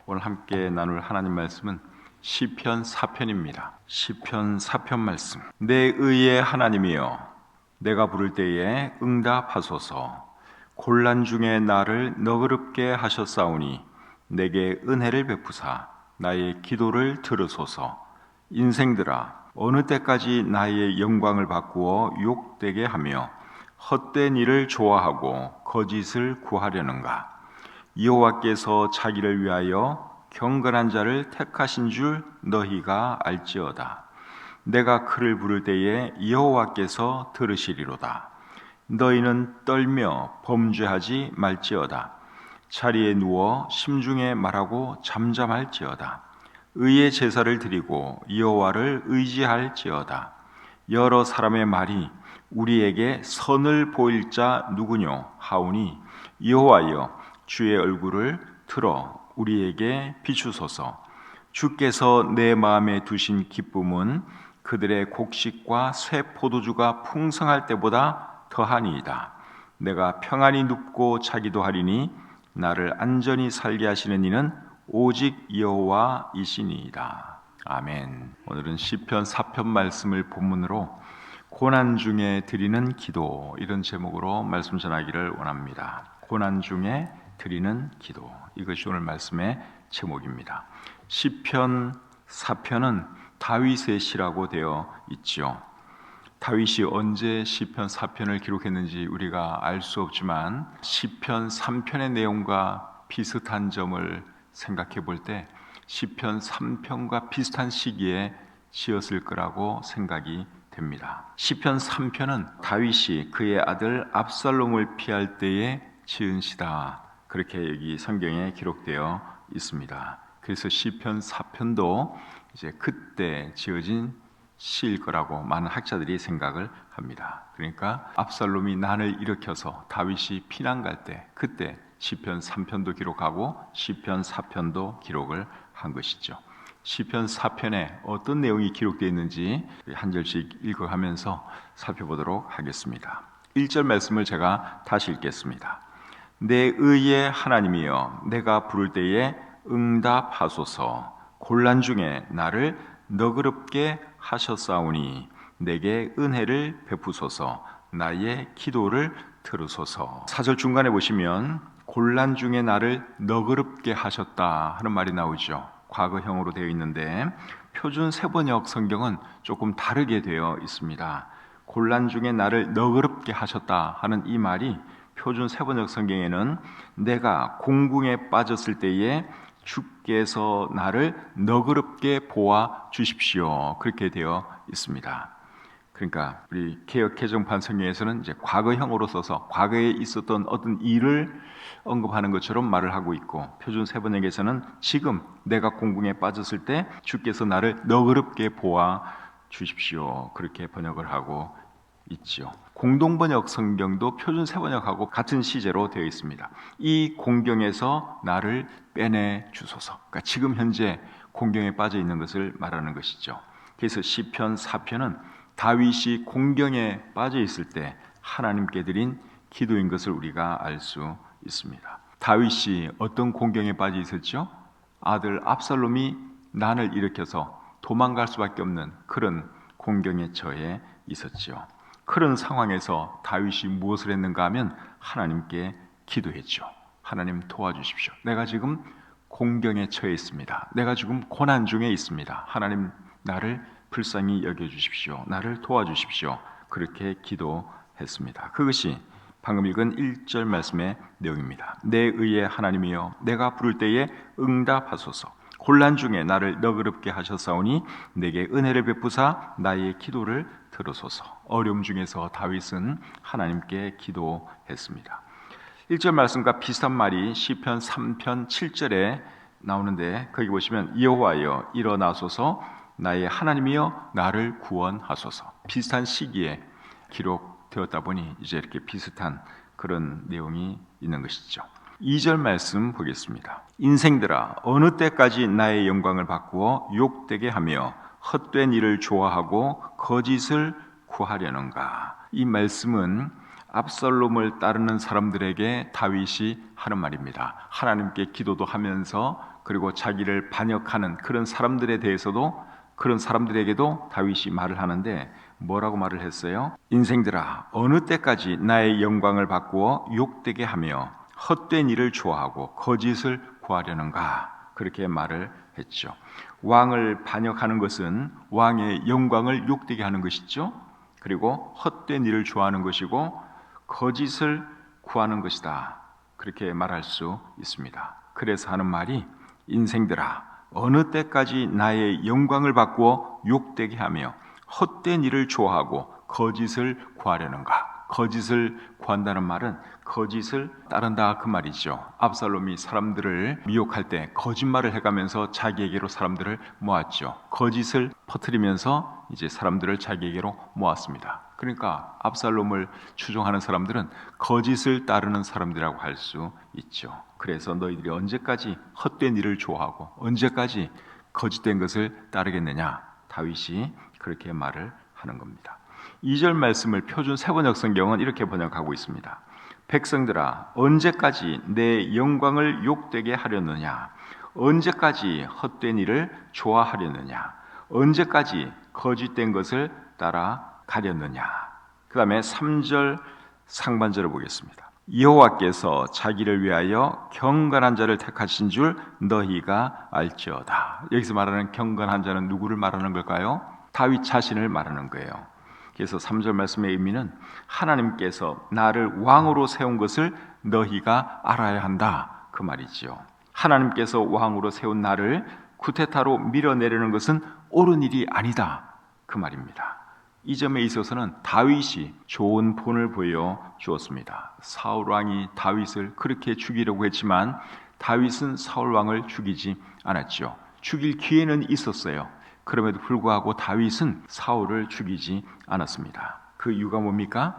오늘 함께 나눌 하나님 말씀은 시편 4편입니다. 시편 4편 말씀. 내 의의 하나님이여, 내가 부를 때에 응답하소서. 곤란 중에 나를 너그럽게 하셨사오니 내게 은혜를 베푸사 나의 기도를 들으소서. 인생들아, 어느 때까지 나의 영광을 바꾸어 욕되게 하며 헛된 일을 좋아하고 거짓을 구하려는가? 여호와께서 자기를 위하여 경건한 자를 택하신 줄 너희가 알지어다. 내가 그를 부를 때에 여호와께서 들으시리로다. 너희는 떨며 범죄하지 말지어다. 자리에 누워 심중에 말하고 잠잠할지어다. 의의 제사를 드리고 여호와를 의지할지어다. 여러 사람의 말이 우리에게 선을 보일 자 누구뇨 하오니 여호와여, 주의 얼굴을 들어 우리에게 비추소서. 주께서 내 마음에 두신 기쁨은 그들의 곡식과 새 포도주가 풍성할 때보다 더하니이다. 내가 평안히 눕고 자기도 하리니 나를 안전히 살게 하시는 이는 오직 여호와이시니이다. 아멘. 오늘은 시편 4편 말씀을 본문으로 고난 중에 드리는 기도, 이런 제목으로 말씀 전하기를 원합니다. 고난 중에 드리는 기도, 이것이 오늘 말씀의 제목입니다. 시편 4편은 다윗의 시라고 되어 있죠. 다윗이 언제 시편 4편을 기록했는지 우리가 알 수 없지만 시편 3편의 내용과 비슷한 점을 생각해 볼 때 시편 3편과 비슷한 시기에 지었을 거라고 생각이 됩니다. 시편 3편은 다윗이 그의 아들 압살롬을 피할 때에 지은 시다, 그렇게 여기 성경에 기록되어 있습니다. 그래서 시편 4편도 이제 그때 지어진 시일 거라고 많은 학자들이 생각을 합니다. 그러니까 압살롬이 난을 일으켜서 다윗이 피난 갈 때, 그때 시편 3편도 기록하고 시편 4편도 기록을 한 것이죠. 시편 4편에 어떤 내용이 기록되어 있는지 한 절씩 읽어가면서 살펴보도록 하겠습니다. 1절 말씀을 제가 다시 읽겠습니다. 내 의의 하나님이여, 내가 부를 때에 응답하소서. 곤란 중에 나를 너그럽게 하셨사오니 내게 은혜를 베푸소서. 나의 기도를 들으소서. 4절 중간에 보시면 곤란 중에 나를 너그럽게 하셨다 하는 말이 나오죠. 과거형으로 되어 있는데 표준 세번역 성경은 조금 다르게 되어 있습니다. 곤란 중에 나를 너그럽게 하셨다 하는 이 말이 표준 세번역 성경에는 내가 공궁에 빠졌을 때에 주께서 나를 너그럽게 보아 주십시오, 그렇게 되어 있습니다. 그러니까 우리 개역 개정판 성경에서는 이제 과거형으로 써서 과거에 있었던 어떤 일을 언급하는 것처럼 말을 하고 있고, 표준 세번역에서는 지금 내가 공궁에 빠졌을 때 주께서 나를 너그럽게 보아 주십시오, 그렇게 번역을 하고 있죠. 공동번역 성경도 표준 세번역하고 같은 시제로 되어 있습니다. 이 공경에서 나를 빼내 주소서. 그러니까 지금 현재 공경에 빠져 있는 것을 말하는 것이죠. 그래서 시편 4편은 다윗이 공경에 빠져 있을 때 하나님께 드린 기도인 것을 우리가 알 수 있습니다. 다윗이 어떤 공경에 빠져 있었죠? 아들 압살롬이 난을 일으켜서 도망갈 수밖에 없는 그런 공경에 처해 있었죠. 그런 상황에서 다윗이 무엇을 했는가 하면 하나님께 기도했죠. 하나님 도와주십시오. 내가 지금 공경에 처해 있습니다. 내가 지금 고난 중에 있습니다. 하나님 나를 불쌍히 여겨주십시오. 나를 도와주십시오. 그렇게 기도했습니다. 그것이 방금 읽은 1절 말씀의 내용입니다. 내 의의 하나님이여, 내가 부를 때에 응답하소서. 곤란 중에 나를 너그럽게 하셨사오니 내게 은혜를 베푸사 나의 기도를 들으소서. 어려움 중에서 다윗은 하나님께 기도했습니다. 1절 말씀과 비슷한 말이 시편 3편 7절에 나오는데, 거기 보시면 여호와여 일어나소서, 나의 하나님이여 나를 구원하소서. 비슷한 시기에 기록되었다 보니 이제 이렇게 비슷한 그런 내용이 있는 것이죠. 2절 말씀 보겠습니다. 인생들아, 어느 때까지 나의 영광을 바꾸어 욕되게 하며 헛된 일을 좋아하고 거짓을 구하려는가? 이 말씀은 압살롬을 따르는 사람들에게 다윗이 하는 말입니다. 하나님께 기도도 하면서 그리고 자기를 반역하는 그런 사람들에 대해서도 그런 사람들에게도 다윗이 말을 하는데 뭐라고 말을 했어요? 인생들아, 어느 때까지 나의 영광을 바꾸어 욕되게 하며 헛된 일을 좋아하고 거짓을 구하려는가? 그렇게 말을 했죠. 왕을 반역하는 것은 왕의 영광을 욕되게 하는 것이죠. 그리고 헛된 일을 좋아하는 것이고 거짓을 구하는 것이다. 그렇게 말할 수 있습니다. 그래서 하는 말이 인생들아, 어느 때까지 나의 영광을 바꾸어 욕되게 하며 헛된 일을 좋아하고 거짓을 구하려는가? 거짓을 구한다는 말은 거짓을 따른다 그 말이죠. 압살롬이 사람들을 미혹할 때 거짓말을 해가면서 자기에게로 사람들을 모았죠. 거짓을 퍼뜨리면서 이제 사람들을 자기에게로 모았습니다. 그러니까 압살롬을 추종하는 사람들은 거짓을 따르는 사람들이라고 할 수 있죠. 그래서 너희들이 언제까지 헛된 일을 좋아하고 언제까지 거짓된 것을 따르겠느냐? 다윗이 그렇게 말을 하는 겁니다. 2절 말씀을 표준 세번역 성경은 이렇게 번역하고 있습니다. 백성들아, 언제까지 내 영광을 욕되게 하려느냐? 언제까지 헛된 일을 좋아하려느냐? 언제까지 거짓된 것을 따라가려느냐? 그 다음에 3절 상반절을 보겠습니다. 여호와께서 자기를 위하여 경건한 자를 택하신 줄 너희가 알지어다. 여기서 말하는 경건한 자는 누구를 말하는 걸까요? 다윗 자신을 말하는 거예요. 그래서 3절 말씀의 의미는 하나님께서 나를 왕으로 세운 것을 너희가 알아야 한다 그 말이지요. 하나님께서 왕으로 세운 나를 쿠데타로 밀어내려는 것은 옳은 일이 아니다 그 말입니다. 이 점에 있어서는 다윗이 좋은 본을 보여주었습니다. 사울 왕이 다윗을 그렇게 죽이려고 했지만 다윗은 사울 왕을 죽이지 않았죠. 죽일 기회는 있었어요. 그럼에도 불구하고 다윗은 사울을 죽이지 않았습니다. 그 이유가 뭡니까?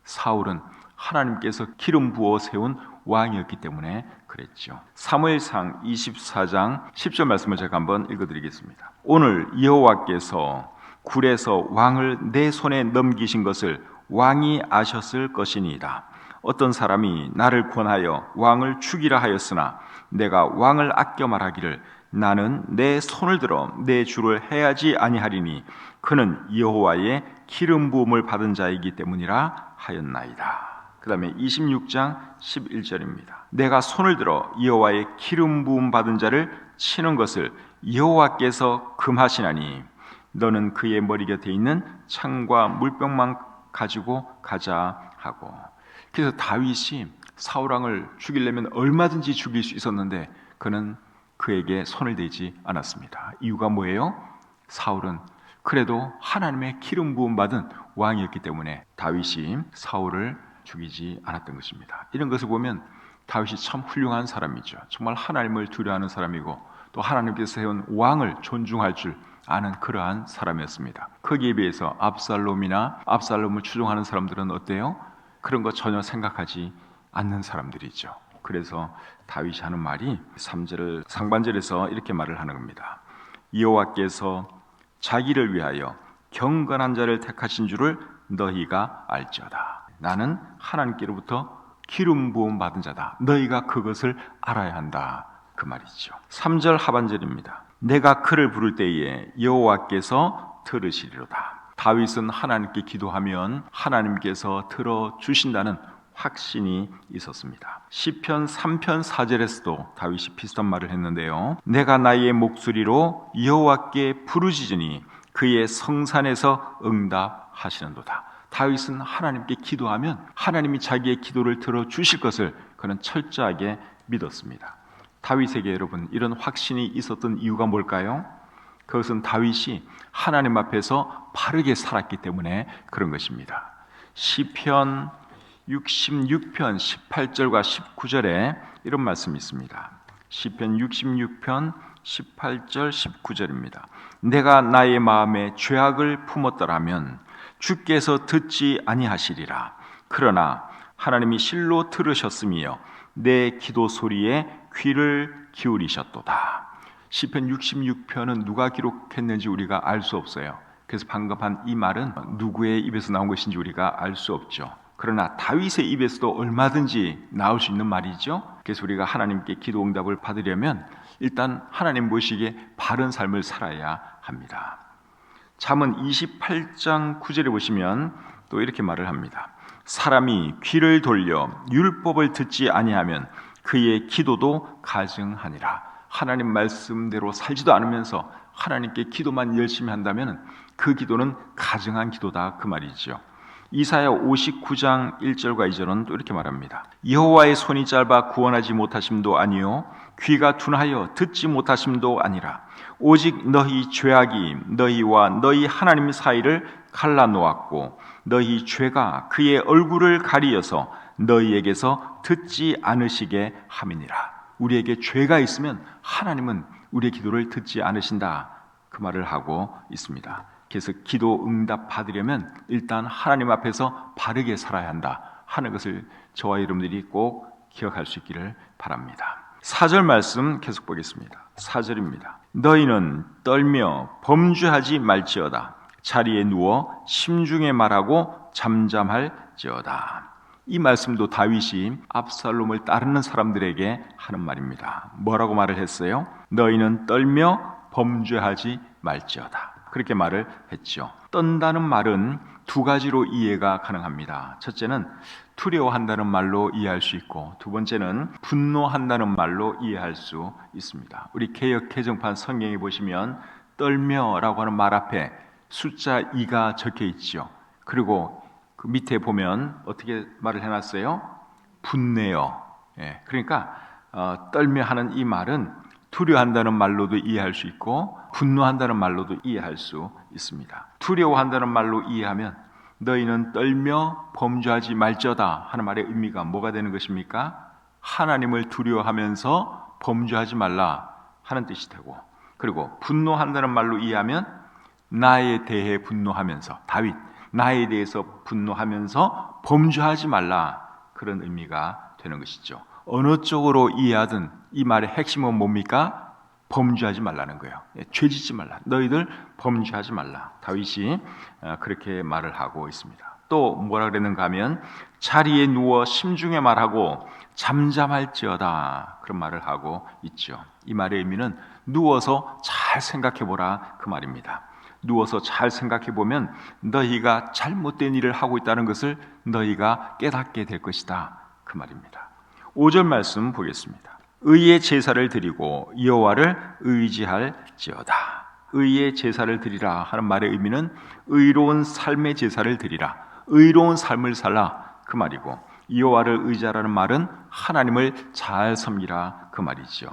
사울은 하나님께서 기름 부어 세운 왕이었기 때문에 그랬죠. 사무엘상 24장 10절 말씀을 제가 한번 읽어드리겠습니다. 오늘 여호와께서 굴에서 왕을 내 손에 넘기신 것을 왕이 아셨을 것이니이다. 어떤 사람이 나를 권하여 왕을 죽이라 하였으나 내가 왕을 아껴 말하기를 나는 내 손을 들어 내 주를 해하지 아니하리니 그는 여호와의 기름 부음을 받은 자이기 때문이라 하였나이다. 그 다음에 26장 11절입니다. 내가 손을 들어 여호와의 기름 부음 받은 자를 치는 것을 여호와께서 금하시나니 너는 그의 머리 곁에 있는 창과 물병만 가지고 가자 하고. 그래서 다윗이 사울 왕을 죽이려면 얼마든지 죽일 수 있었는데 그는 그에게 손을 대지 않았습니다. 이유가 뭐예요? 사울은 그래도 하나님의 기름 부음 받은 왕이었기 때문에 다윗이 사울을 죽이지 않았던 것입니다. 이런 것을 보면 다윗이 참 훌륭한 사람이죠. 정말 하나님을 두려워하는 사람이고 또 하나님께서 세운 왕을 존중할 줄 아는 그러한 사람이었습니다. 거기에 비해서 압살롬을 추종하는 사람들은 어때요? 그런 거 전혀 생각하지 않는 사람들이죠. 그래서 다윗이 하는 말이 3절 상반절에서 이렇게 말을 하는 겁니다. 여호와께서 자기를 위하여 경건한 자를 택하신 줄을 너희가 알지어다. 나는 하나님께로부터 기름 부음 받은 자다. 너희가 그것을 알아야 한다. 그 말이죠. 3절 하반절입니다. 내가 그를 부를 때에 여호와께서 들으시리로다. 다윗은 하나님께 기도하면 하나님께서 들어주신다는 확신이 있었습니다. 시편 3편 4절에서도 다윗이 비슷한 말을 했는데요. 내가 나의 목소리로 여호와께 부르짖으니 그의 성산에서 응답하시는도다. 다윗은 하나님께 기도하면 하나님이 자기의 기도를 들어주실 것을 그는 철저하게 믿었습니다. 다윗에게 여러분 이런 확신이 있었던 이유가 뭘까요? 그것은 다윗이 하나님 앞에서 바르게 살았기 때문에 그런 것입니다. 시편 66편 18절과 19절에 이런 말씀이 있습니다. 시편 66편 18절 19절입니다. 내가 나의 마음에 죄악을 품었더라면 주께서 듣지 아니하시리라. 그러나 하나님이 실로 들으셨으며 내 기도 소리에 귀를 기울이셨도다. 시편 66편은 누가 기록했는지 우리가 알 수 없어요. 그래서 방금 한 이 말은 누구의 입에서 나온 것인지 우리가 알 수 없죠. 그러나 다윗의 입에서도 얼마든지 나올 수 있는 말이죠. 그래서 우리가 하나님께 기도 응답을 받으려면 일단 하나님 보시기에 바른 삶을 살아야 합니다. 잠언 28장 9절에 보시면 또 이렇게 말을 합니다. 사람이 귀를 돌려 율법을 듣지 아니하면 그의 기도도 가증하니라. 하나님 말씀대로 살지도 않으면서 하나님께 기도만 열심히 한다면 그 기도는 가증한 기도다, 그 말이죠. 이사야 59장 1절과 2절은 또 이렇게 말합니다. 여호와의 손이 짧아 구원하지 못하심도 아니요 귀가 둔하여 듣지 못하심도 아니라 오직 너희 죄악이 너희와 너희 하나님 사이를 갈라놓았고 너희 죄가 그의 얼굴을 가리어서 너희에게서 듣지 않으시게 함이니라. 우리에게 죄가 있으면 하나님은 우리의 기도를 듣지 않으신다, 그 말을 하고 있습니다. 그래서 기도 응답 받으려면 일단 하나님 앞에서 바르게 살아야 한다 하는 것을 저와 여러분들이 꼭 기억할 수 있기를 바랍니다. 4절 말씀 계속 보겠습니다. 4절입니다. 너희는 떨며 범죄하지 말지어다. 자리에 누워 심중에 말하고 잠잠할지어다. 이 말씀도 다윗이 압살롬을 따르는 사람들에게 하는 말입니다. 뭐라고 말을 했어요? 너희는 떨며 범죄하지 말지어다. 그렇게 말을 했죠. 떤다는 말은 두 가지로 이해가 가능합니다. 첫째는 두려워한다는 말로 이해할 수 있고, 두 번째는 분노한다는 말로 이해할 수 있습니다. 우리 개역 개정판 성경에 보시면 떨며라고 하는 말 앞에 숫자 2가 적혀 있죠. 그리고 그 밑에 보면 어떻게 말을 해놨어요? 분내어. 그러니까 떨며 하는 이 말은 두려워한다는 말로도 이해할 수 있고 분노한다는 말로도 이해할 수 있습니다. 두려워한다는 말로 이해하면 너희는 떨며 범죄하지 말지어다 하는 말의 의미가 뭐가 되는 것입니까? 하나님을 두려워하면서 범죄하지 말라 하는 뜻이 되고, 그리고 분노한다는 말로 이해하면 나에 대해 분노하면서, 다윗 나에 대해서 분노하면서 범죄하지 말라, 그런 의미가 되는 것이죠. 어느 쪽으로 이해하든 이 말의 핵심은 뭡니까? 범죄하지 말라는 거예요. 죄짓지 말라. 너희들 범죄하지 말라. 다윗이 그렇게 말을 하고 있습니다. 또 뭐라 그랬는가 하면 자리에 누워 심중에 말하고 잠잠할지어다, 그런 말을 하고 있죠. 이 말의 의미는 누워서 잘 생각해보라, 그 말입니다. 누워서 잘 생각해보면 너희가 잘못된 일을 하고 있다는 것을 너희가 깨닫게 될 것이다, 그 말입니다. 5절 말씀 보겠습니다. 의의 제사를 드리고 여호와를 의지할지어다. 의의 제사를 드리라 하는 말의 의미는 의로운 삶의 제사를 드리라, 의로운 삶을 살라, 그 말이고, 여호와를 의지하라는 말은 하나님을 잘 섬기라, 그 말이죠.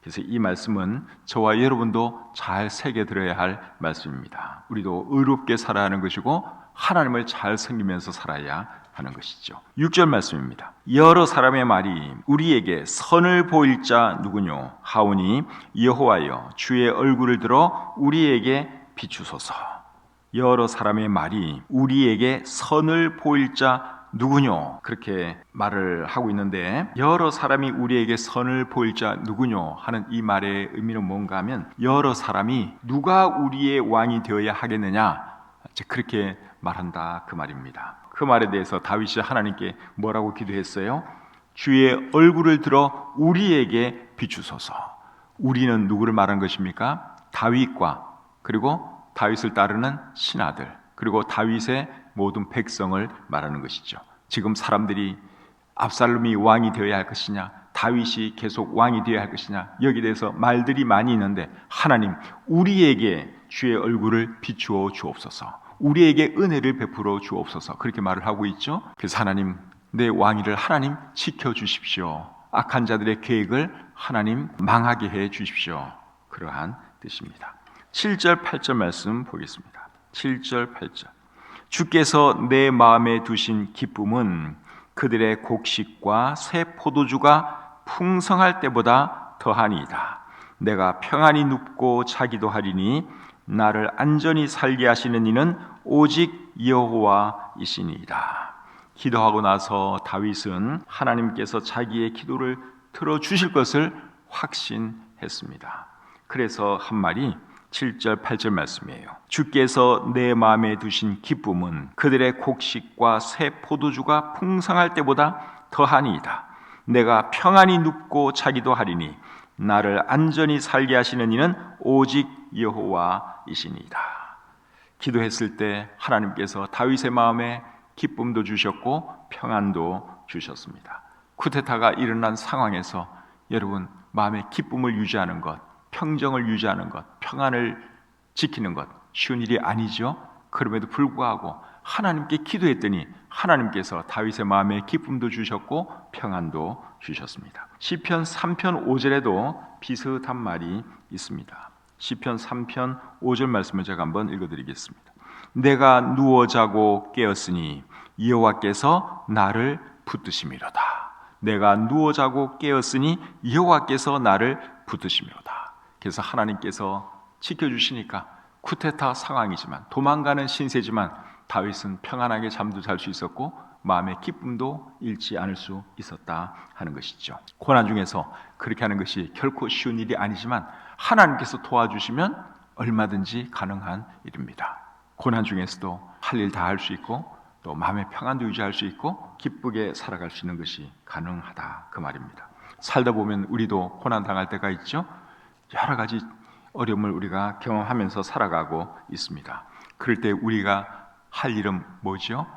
그래서 이 말씀은 저와 여러분도 잘 새겨들어야 할 말씀입니다. 우리도 의롭게 살아야 하는 것이고 하나님을 잘 섬기면서 살아야 하는 것이죠. 6절 말씀입니다. 여러 사람의 말이 우리에게 선을 보일 자 누구뇨 하오니 여호와여 주의 얼굴을 들어 우리에게 비추소서. 여러 사람의 말이 우리에게 선을 보일 자 누구뇨, 그렇게 말을 하고 있는데, 여러 사람이 우리에게 선을 보일 자 누구뇨 하는 이 말의 의미는 뭔가 하면 여러 사람이 누가 우리의 왕이 되어야 하겠느냐, 그렇게 말한다, 그 말입니다. 그 말에 대해서 다윗이 하나님께 뭐라고 기도했어요? 주의 얼굴을 들어 우리에게 비추소서. 우리는 누구를 말한 것입니까? 다윗과, 그리고 다윗을 따르는 신하들, 그리고 다윗의 모든 백성을 말하는 것이죠. 지금 사람들이 압살롬이 왕이 되어야 할 것이냐, 다윗이 계속 왕이 되어야 할 것이냐, 여기에 대해서 말들이 많이 있는데 하나님, 우리에게 주의 얼굴을 비추어 주옵소서, 우리에게 은혜를 베풀어 주옵소서, 그렇게 말을 하고 있죠. 그래서 하나님, 내 왕위를 하나님 지켜주십시오. 악한 자들의 계획을 하나님 망하게 해 주십시오, 그러한 뜻입니다. 7절 8절 말씀 보겠습니다. 7절 8절. 주께서 내 마음에 두신 기쁨은 그들의 곡식과 새 포도주가 풍성할 때보다 더하니이다. 내가 평안히 눕고 자기도 하리니 나를 안전히 살게 하시는 이는 오직 여호와이시니이다. 기도하고 나서 다윗은 하나님께서 자기의 기도를 들어주실 것을 확신했습니다. 그래서 한 말이 7절 8절 말씀이에요. 주께서 내 마음에 두신 기쁨은 그들의 곡식과 새 포도주가 풍성할 때보다 더하니이다. 내가 평안히 눕고 자기도 하리니 나를 안전히 살게 하시는 이는 오직 여호와이시니이다. 기도했을 때 하나님께서 다윗의 마음에 기쁨도 주셨고 평안도 주셨습니다. 쿠데타가 일어난 상황에서 여러분 마음의 기쁨을 유지하는 것, 평정을 유지하는 것, 평안을 지키는 것 쉬운 일이 아니죠. 그럼에도 불구하고 하나님께 기도했더니 하나님께서 다윗의 마음에 기쁨도 주셨고 평안도 주셨습니다. 시편 3편 5절에도 비슷한 말이 있습니다. 시편 3편 5절 말씀을 제가 한번 읽어드리겠습니다. 내가 누워 자고 깨었으니 여호와께서 나를 붙드심이로다. 내가 누워 자고 깨었으니 여호와께서 나를 붙드심이로다. 그래서 하나님께서 지켜주시니까 쿠데타 상황이지만 도망가는 신세지만 다윗은 평안하게 잠도 잘 수 있었고 마음의 기쁨도 잃지 않을 수 있었다 하는 것이죠. 고난 중에서 그렇게 하는 것이 결코 쉬운 일이 아니지만 하나님께서 도와주시면 얼마든지 가능한 일입니다. 고난 중에서도 할 일 다 할 수 있고 또 마음의 평안도 유지할 수 있고 기쁘게 살아갈 수 있는 것이 가능하다 그 말입니다. 살다 보면 우리도 고난 당할 때가 있죠. 여러 가지 어려움을 우리가 경험하면서 살아가고 있습니다. 그럴 때 우리가 할 일은 뭐죠?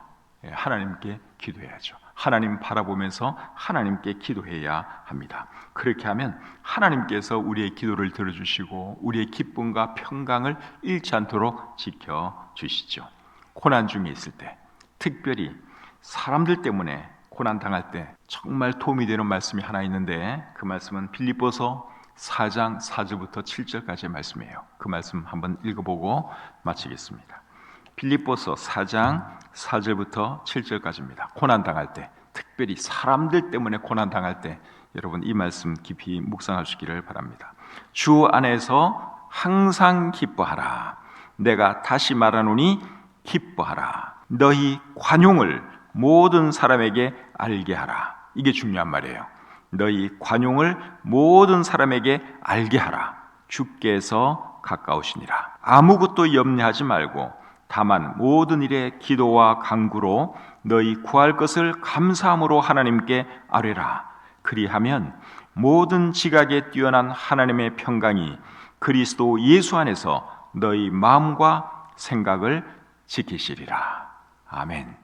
하나님께 기도해야죠. 하나님 바라보면서 하나님께 기도해야 합니다. 그렇게 하면 하나님께서 우리의 기도를 들어주시고 우리의 기쁨과 평강을 잃지 않도록 지켜주시죠. 고난 중에 있을 때 특별히 사람들 때문에 고난 당할 때 정말 도움이 되는 말씀이 하나 있는데 그 말씀은 빌립보서 4장 4절부터 7절까지의 말씀이에요. 그 말씀 한번 읽어보고 마치겠습니다. 빌립보서 4장 4절부터 7절까지입니다. 고난 당할 때, 특별히 사람들 때문에 고난 당할 때 여러분 이 말씀 깊이 묵상하시기를 바랍니다. 주 안에서 항상 기뻐하라. 내가 다시 말하노니 기뻐하라. 너희 관용을 모든 사람에게 알게 하라. 이게 중요한 말이에요. 너희 관용을 모든 사람에게 알게 하라. 주께서 가까우시니라. 아무것도 염려하지 말고 다만 모든 일에 기도와 간구로 너희 구할 것을 감사함으로 하나님께 아뢰라. 그리하면 모든 지각에 뛰어난 하나님의 평강이 그리스도 예수 안에서 너희 마음과 생각을 지키시리라. 아멘.